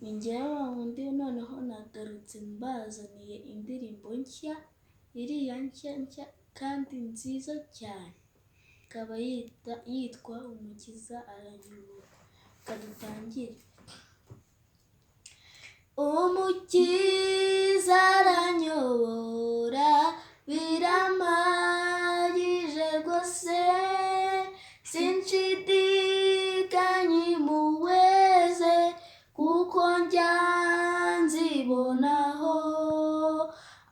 Ni njyewe wa wundi noneho nagarutse mbazaniye indirimbo nshya, iriya nshya kandi nziza cyane, ikaba yitwa Umukiza aranyobora. Reka dutangire. Umukiza aranyobora birampagije rwose, sinshidikanya impuhwe ze, kuko njya nzibonaho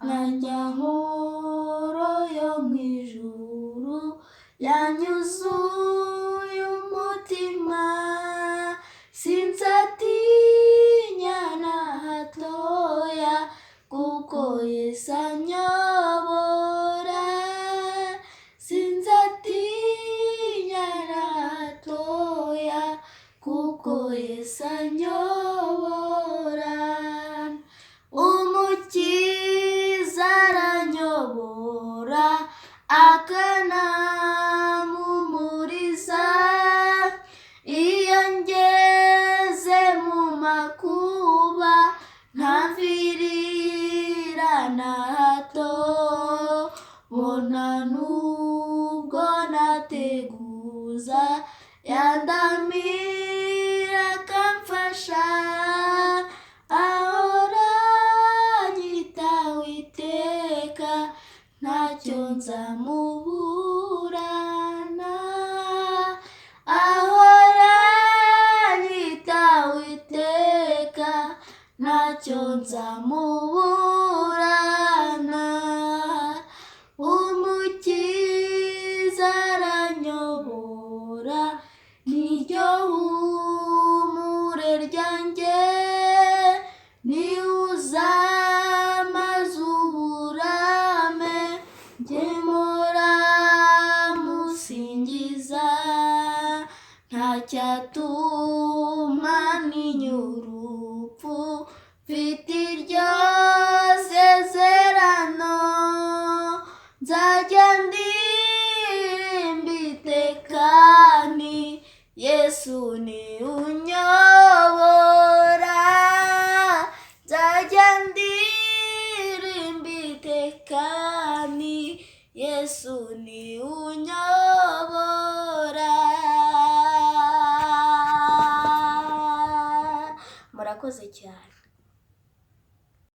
nka Nyankoro yo mu ijuru, yanyuzuye umutima, sinzatinya na hatoya, kuko Yesu anyobora, sinzatinya na hatoya, kuko Yesu anyobora. Umukiza aranyobora akanampumuriza, iyo ngeze mu makuba ntamvirira na hato, bona nubwo nateguza yandamira akamfasha, ahora anyitaho iteka, ntacyo nzamuburana, ahora anyitaho iteka, ntacyo nzamuburana. Umukiza aranyobora, niryo humure ryanjye, niwe uzamaza uburame, njye mpora musingiza, ntacyatuma ntinya urupfu, mfite iryo sezerano, nzajya ndirimba iteka nti Yesu ni unyobora, nzajya ndirimba iteka nti Yesu ni unyobora. Murakoze cyane.